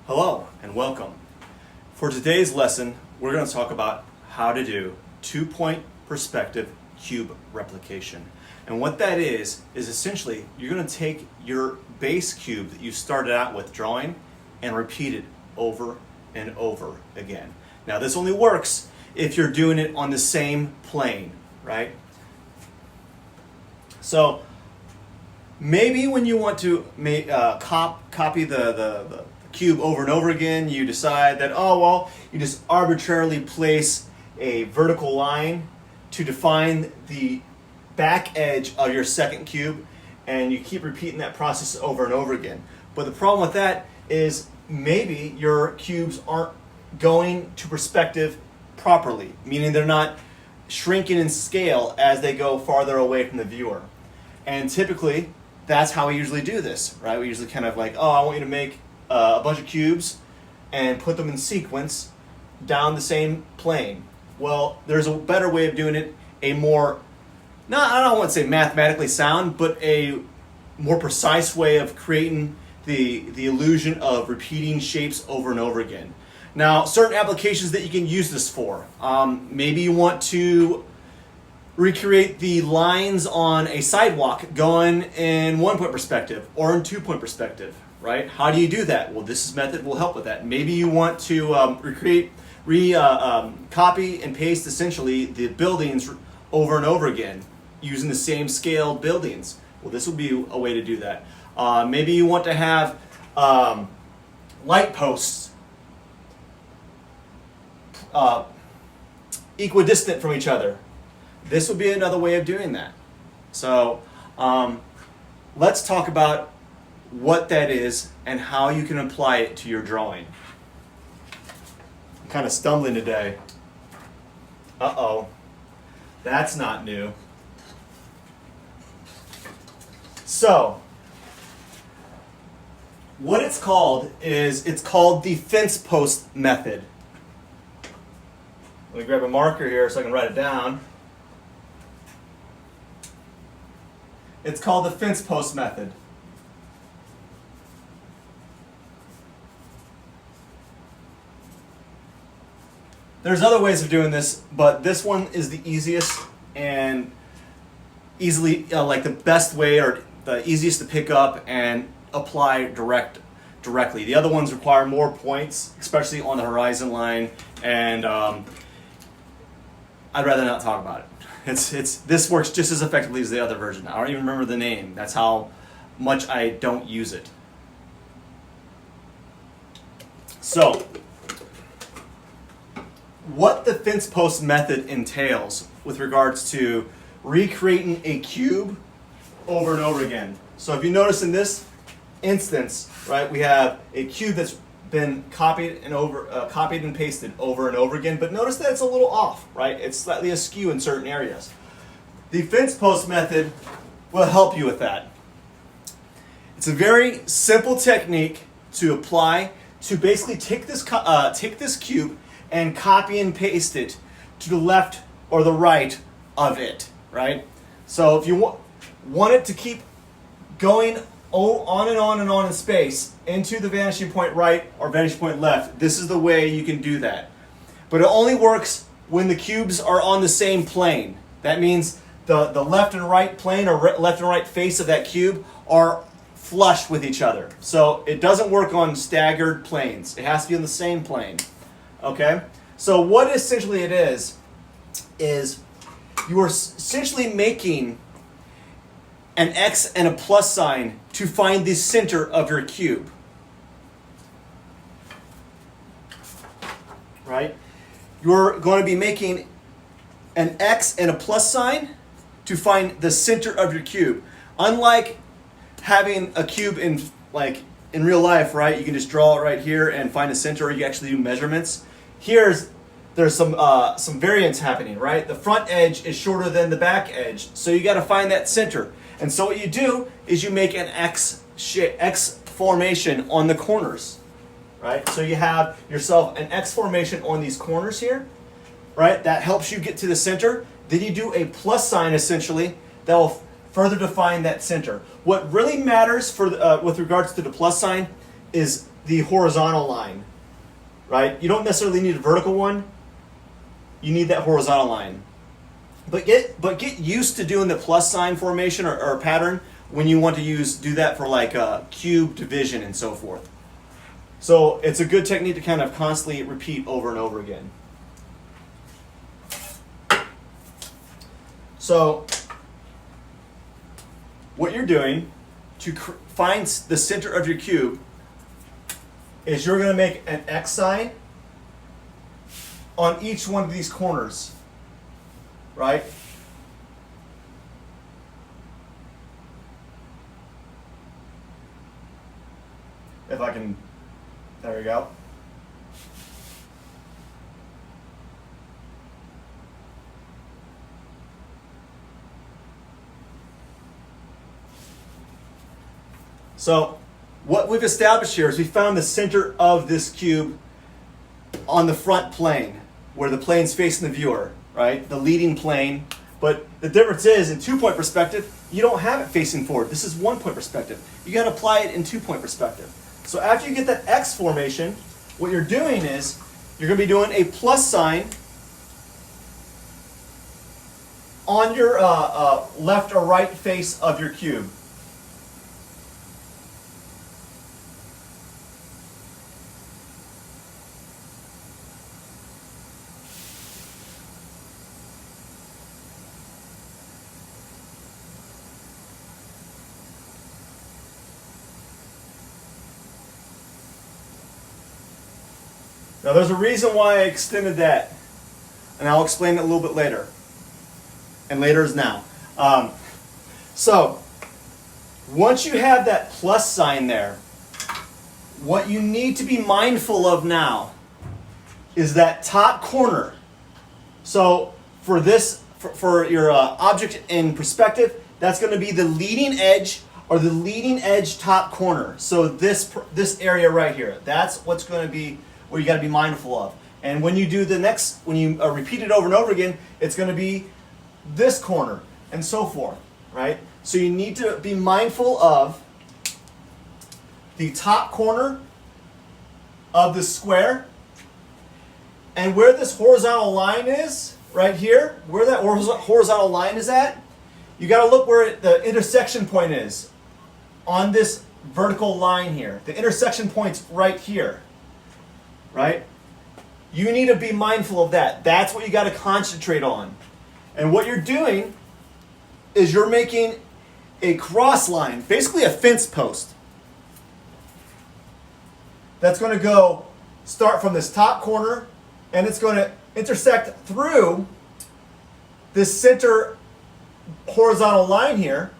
Hello and welcome. For today's lesson, we're going to talk about how to do two-point perspective cube replication. And what that is essentially you're going to take your base cube that you started out with drawing and repeat it over and over again. Now this only works if you're doing it on the same plane, right? So maybe when you want to copy the cube over and over again, you decide that, oh, well, you just arbitrarily place a vertical line to define the back edge of your second cube, and you keep repeating that process over and over again. But the problem with that is maybe your cubes aren't going to perspective properly, meaning they're not shrinking in scale as they go farther away from the viewer. And typically, that's how we usually do this, right? We usually kind of like, oh, I want you to make a bunch of cubes and put them in sequence down the same plane. Well, there's a better way of doing it, a more, I don't want to say mathematically sound, but a more precise way of creating the illusion of repeating shapes over and over again. Now, certain applications that you can use this for. Maybe you want to recreate the lines on a sidewalk going in one-point perspective or in two-point perspective, right? How do you do that? Well, this method will help with that. Maybe you want to copy and paste essentially the buildings over and over again using the same scale buildings. Well, this will be a way to do that. Maybe you want to have light posts equidistant from each other. This would be another way of doing that. So let's talk about what that is and how you can apply it to your drawing. I'm kind of stumbling today. Uh-oh. That's not new. So, what it's called is called the Fencepost Method. Let me grab a marker here so I can write it down. It's called the Fencepost Method. There's other ways of doing this, but this one is the easiest and easily, like the best way or the easiest to pick up and apply directly. The other ones require more points, especially on the horizon line, and I'd rather not talk about it. This works just as effectively as the other version. I don't even remember the name. That's how much I don't use it. So, what the Fencepost method entails with regards to recreating a cube over and over again. So if you notice in this instance, right, we have a cube that's been copied and pasted over and over again, but notice that it's a little off, right? It's slightly askew in certain areas. The Fencepost method will help you with that. It's a very simple technique to apply to basically take this cube and copy and paste it to the left or the right of it, right? So if you want it to keep going on and on and on in space into the vanishing point right or vanishing point left, this is the way you can do that. But it only works when the cubes are on the same plane. That means the left and right plane or left and right face of that cube are flush with each other. So it doesn't work on staggered planes. It has to be on the same plane. Okay? So what essentially it is you are essentially making an X and a plus sign to find the center of your cube. Right? You're going to be making an X and a plus sign to find the center of your cube. Unlike having a cube in real life, right? You can just draw it right here and find a center, or you actually do measurements. There's some variance happening, right? The front edge is shorter than the back edge, so you got to find that center. And so what you do is you make an X formation on the corners, right? So you have yourself an X formation on these corners here, right? That helps you get to the center. Then you do a plus sign essentially that will further define that center. What really matters with regards to the plus sign is the horizontal line, right? You don't necessarily need a vertical one. You need that horizontal line. But get used to doing the plus sign formation or pattern when you want to do that for like cube division and so forth. So it's a good technique to kind of constantly repeat over and over again. So what you're doing to find the center of your cube is you're going to make an X sign on each one of these corners, right? If I can, there we go. So what we've established here is we found the center of this cube on the front plane, where the plane's facing the viewer, right? The leading plane. But the difference is, in 2-point perspective, you don't have it facing forward. This is 1-point perspective. You got to apply it in 2-point perspective. So after you get that X formation, what you're doing is you're going to be doing a plus sign on your left or right face of your cube. Now there's a reason why I extended that, and I'll explain it a little bit later. And later is now. So once you have that plus sign there, what you need to be mindful of now is that top corner. So for this, for your object in perspective, that's going to be the leading edge or the leading edge top corner. So this area right here, that's what's going to be what you got to be mindful of. And when you do the next, when you repeat it over and over again, it's going to be this corner and so forth, right? So you need to be mindful of the top corner of the square, and where this horizontal line is, right here, where that horizontal line is at, you got to look where the intersection point is on this vertical line here. The intersection point's right here, right? You need to be mindful of that. That's what you got to concentrate on. And what you're doing is you're making a cross line, basically a fence post, that's going to start from this top corner, and it's going to intersect through this center horizontal line here,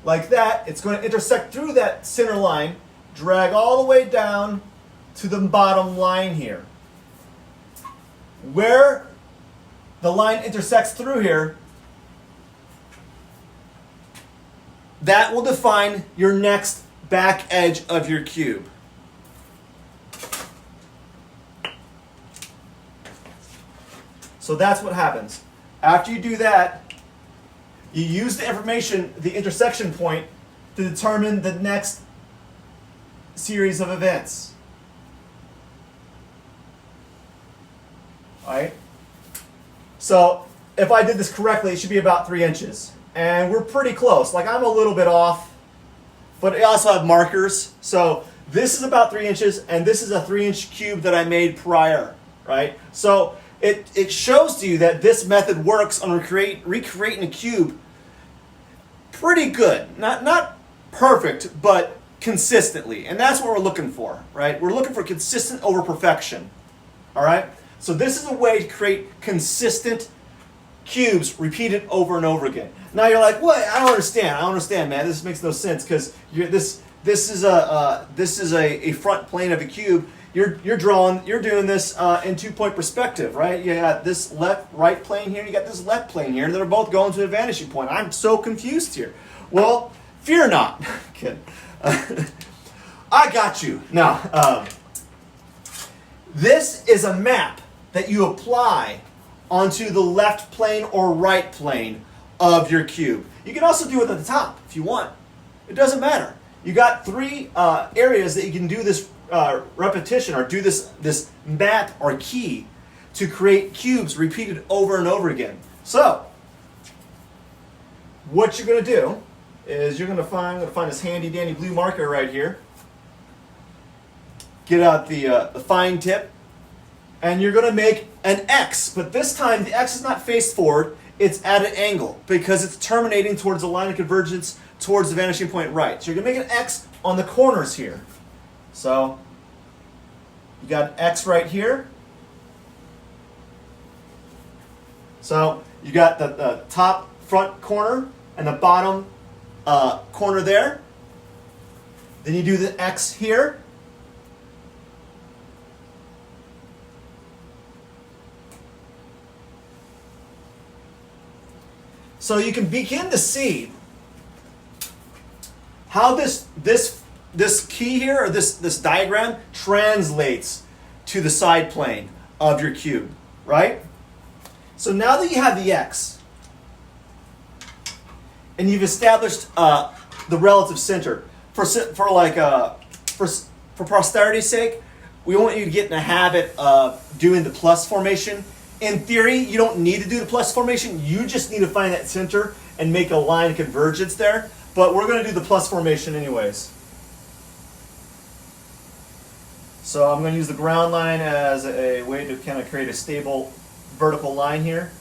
like that. It's going to intersect through that center line, drag all the way down to the bottom line here. Where the line intersects through here, that will define your next back edge of your cube. So that's what happens. After you do that, you use the information, the intersection point, to determine the next series of events. All right? So if I did this correctly, it should be about 3 inches. And we're pretty close. Like, I'm a little bit off, but I also have markers. So this is about 3 inches, and this is a 3-inch cube that I made prior, right? So it shows to you that this method works on recreating a cube pretty good. Not perfect, but consistently. And that's what we're looking for, right? We're looking for consistent over perfection. All right? So this is a way to create consistent cubes repeated over and over again. Now you're like, what? I don't understand, man. This makes no sense, because this is a front plane of a cube. You're doing this in 2-point perspective, right? You got this right plane here, you got this left plane here, and they're both going to a vanishing point. I'm so confused here. Well, fear not. Kidding. I got you. Now, this is a map that you apply onto the left plane or right plane of your cube. You can also do it at the top if you want. It doesn't matter. you got three areas that you can do this repetition or do this map or key to create cubes repeated over and over again. So, what you're going to do is you're going to find this handy dandy blue marker right here. Get out the fine tip, and you're going to make an X, but this time the X is not face forward, it's at an angle because it's terminating towards the line of convergence towards the vanishing point right. So you're going to make an X on the corners here. So you got an X right here. So you got the top front corner and the bottom corner there. Then you do the X here. So you can begin to see how this key here, or this diagram, translates to the side plane of your cube, right? So now that you have the X, and you've established the relative center, for posterity's sake, we want you to get in the habit of doing the plus formation. In theory, you don't need to do the plus formation. You just need to find that center and make a line of convergence there. But we're going to do the plus formation anyways. So I'm going to use the ground line as a way to kind of create a stable vertical line here.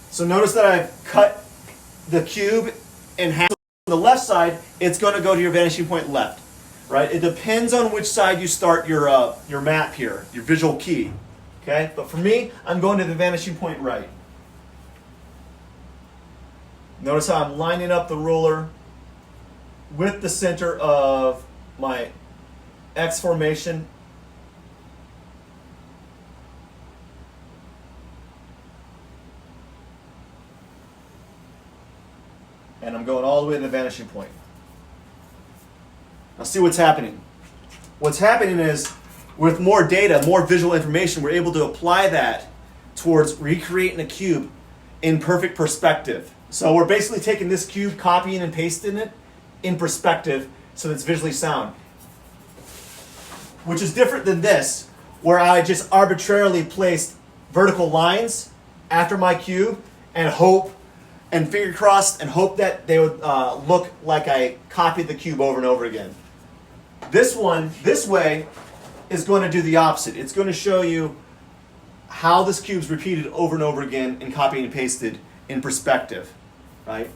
So notice that I've cut the cube in half. On the left side, it's going to go to your vanishing point left, right? It depends on which side you start your map here, your visual key, okay? But for me, I'm going to the vanishing point right. Notice how I'm lining up the ruler with the center of my X formation. And I'm going all the way to the vanishing point. Now see what's happening. What's happening is, with more data, more visual information, we're able to apply that towards recreating a cube in perfect perspective. So we're basically taking this cube, copying and pasting it in perspective so that it's visually sound. Which is different than this, where I just arbitrarily placed vertical lines after my cube and finger crossed and hope that they would look like I copied the cube over and over again. This way, is going to do the opposite. It's going to show you how this cube's repeated over and over again and copied and pasted in perspective, right?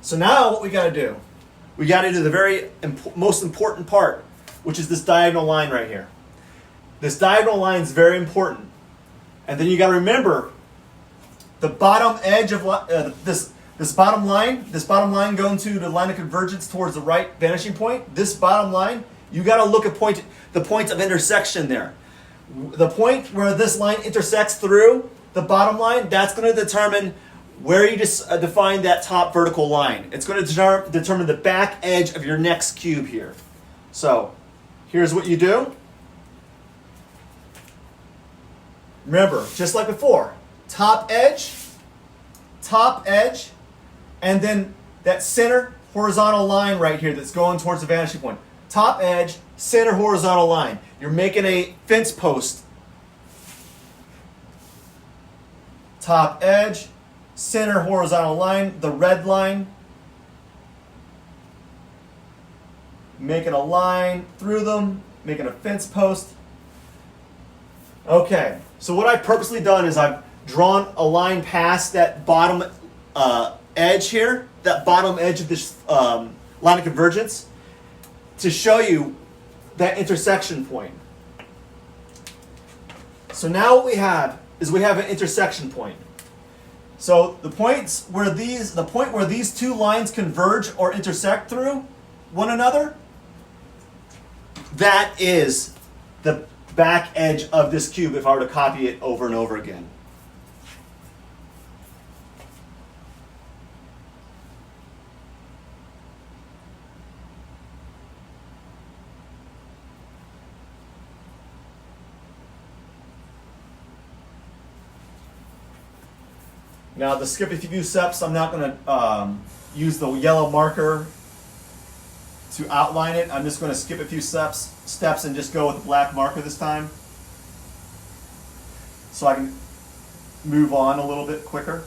So now what we got to do, we got to do the very most important part, which is this diagonal line right here. This diagonal line is very important. And then you got to remember, the bottom edge of this bottom line going to the line of convergence towards the right vanishing point, this bottom line, you got to look at the point of intersection there. The point where this line intersects through the bottom line, that's going to determine where you just define that top vertical line. It's going to determine the back edge of your next cube here. So here's what you do. Remember, just like before, top edge, and then that center horizontal line right here that's going towards the vanishing point. Top edge, center horizontal line. You're making a fence post. Top edge, center horizontal line, the red line. Making a line through them, making a fence post. Okay, so what I've purposely done is I've drawn a line past that bottom edge here, that bottom edge of this line of convergence, to show you that intersection point. So now what we have is we have an intersection point. So the point where these two lines converge or intersect through one another, that is the back edge of this cube if I were to copy it over and over again. Now to skip a few steps, I'm not going to use the yellow marker to outline it. I'm just going to skip a few steps and just go with the black marker this time, so I can move on a little bit quicker.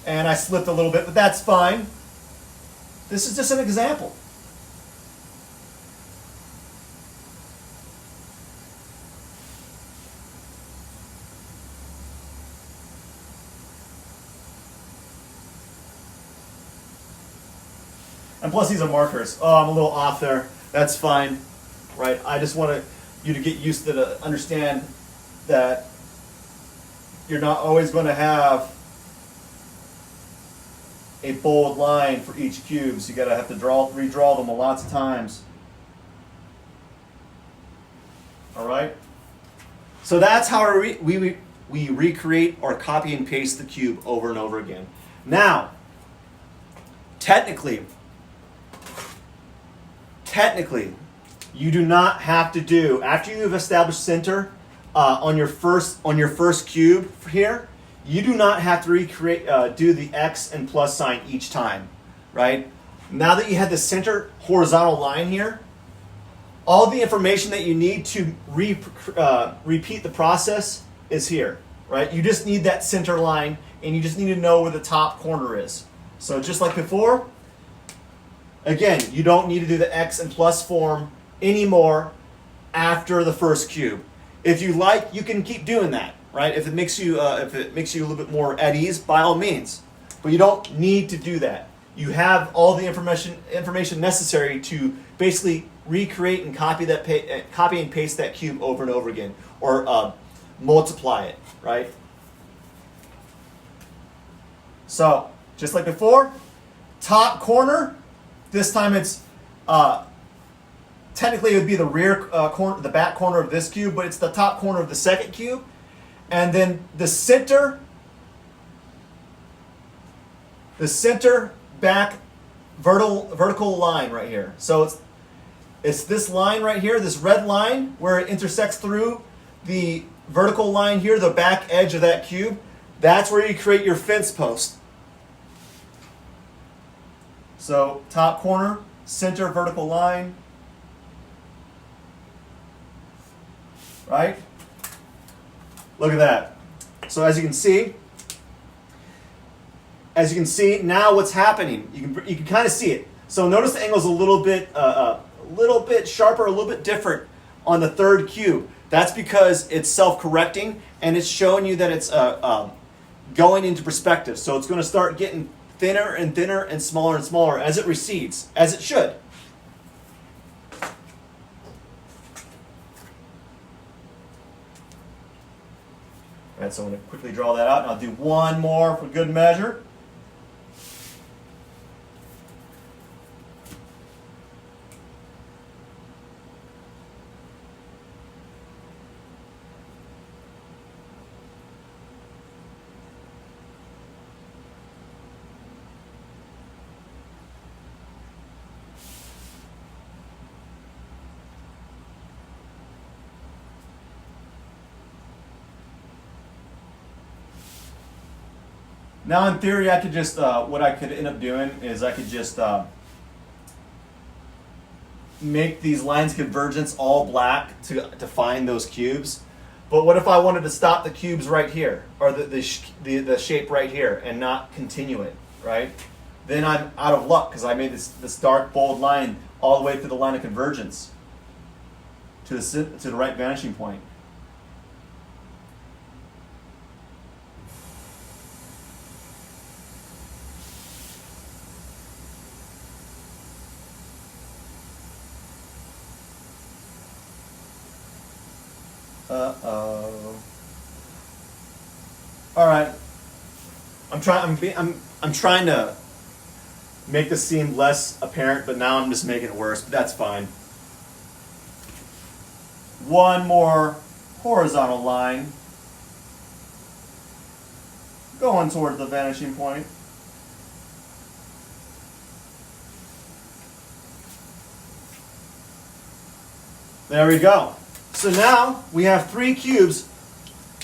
And I slipped a little bit, but that's fine. This is just an example. And plus these are markers. Oh, I'm a little off there. That's fine, right? I just want you to get used to understand that you're not always going to have a bold line for each cube, so you gotta have to redraw them lots of times. All right. So that's how we recreate or copy and paste the cube over and over again. Now, technically, you do not have to do, after you've established center on your first cube here, you do not have to do the X and plus sign each time, right? Now that you have the center horizontal line here, all the information that you need to repeat the process is here, right? You just need that center line, and you just need to know where the top corner is. So just like before, again, you don't need to do the X and plus form anymore after the first cube. If you like, you can keep doing that, right? If it makes you a little bit more at ease, by all means. But you don't need to do that. You have all the information necessary to basically recreate and copy and paste that cube over and over again, or multiply it, right? So just like before, top corner. This time it's technically it would be the rear corner, the back corner of this cube, but it's the top corner of the second cube. And then the center back vertical line right here. So it's this line right here, this red line where it intersects through the vertical line here, the back edge of that cube. That's where you create your fence post. So top corner, center vertical line, right? Look at that. So as you can see, now what's happening? You can kind of see it. So notice the angle's a little bit sharper, a little bit different on the third cube. That's because it's self-correcting and it's showing you that it's going into perspective. So it's going to start getting thinner and thinner and smaller as it recedes, as it should. All right, so I'm going to quickly draw that out, and I'll do one more for good measure. Now in theory, I could just, what I could end up doing is I could just make these lines convergence all black to find those cubes. But what if I wanted to stop the cubes right here, or the shape right here, and not continue it, right? Then I'm out of luck because I made this dark, bold line all the way to the line of convergence, to the right vanishing point. All right. I'm trying to make this seem less apparent, but now I'm just making it worse. But that's fine. One more horizontal line going towards the vanishing point. There we go. So now we have three cubes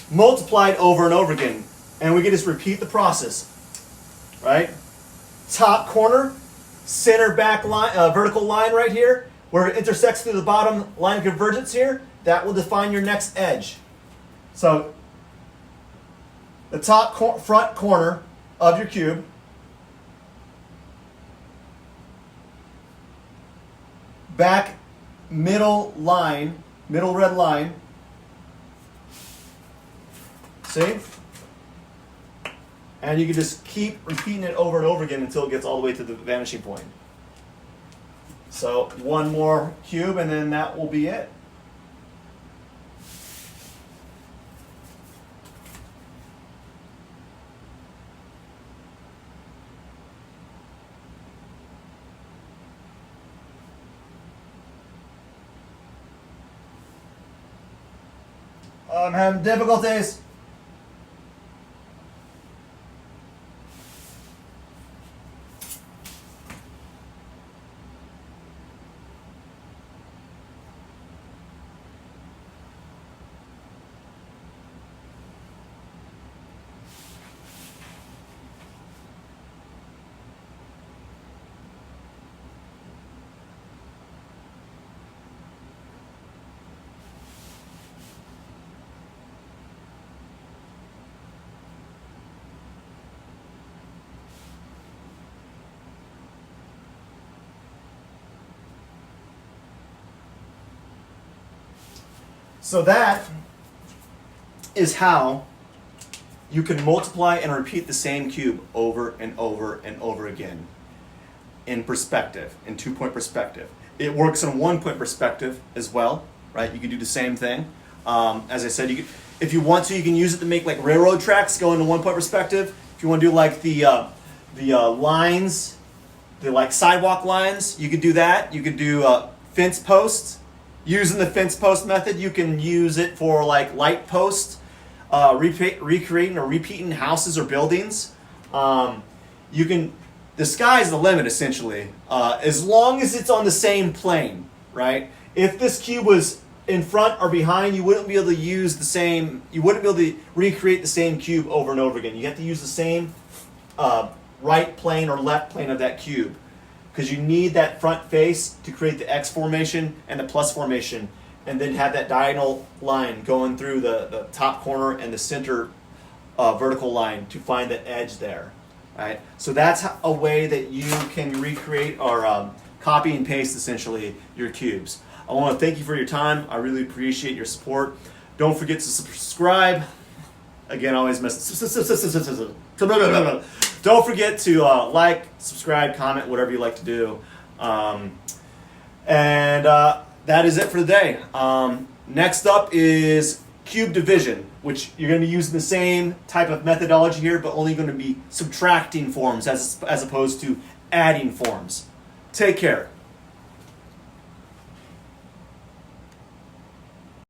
multiplied over and over again. And we can just repeat the process, right? Top corner, center back line, vertical line right here, where it intersects through the bottom line of convergence here, that will define your next edge. So the top front corner of your cube, back middle line, middle red line, see? And you can just keep repeating it over and over again until it gets all the way to the vanishing point. So one more cube and then that will be it. I'm having difficulties. So that is how you can multiply and repeat the same cube over and over and over again in perspective, in 2-point perspective. It works in 1-point perspective as well, right? You can do the same thing. As I said, if you want to, you can use it to make like railroad tracks go into 1-point perspective. If you want to do like the lines, the like sidewalk lines, you could do that. You could do fence posts. Using the Fencepost method, you can use it for like light posts, recreating or repeating houses or buildings. The sky's the limit essentially, as long as it's on the same plane, right? If this cube was in front or behind, you wouldn't be able to use the same, you wouldn't be able to recreate the same cube over and over again. You have to use the same right plane or left plane of that cube, because you need that front face to create the X formation and the plus formation, and then have that diagonal line going through the top corner and the center vertical line to find the edge there. Right? So that's a way that you can recreate or copy and paste essentially your cubes. I want to thank you for your time. I really appreciate your support. Don't forget to subscribe. Again, I always mess. Don't forget to like, subscribe, comment, whatever you like to do. That is it for today. Next up is cube division, which you're going to be using the same type of methodology here, but only going to be subtracting forms as opposed to adding forms. Take care.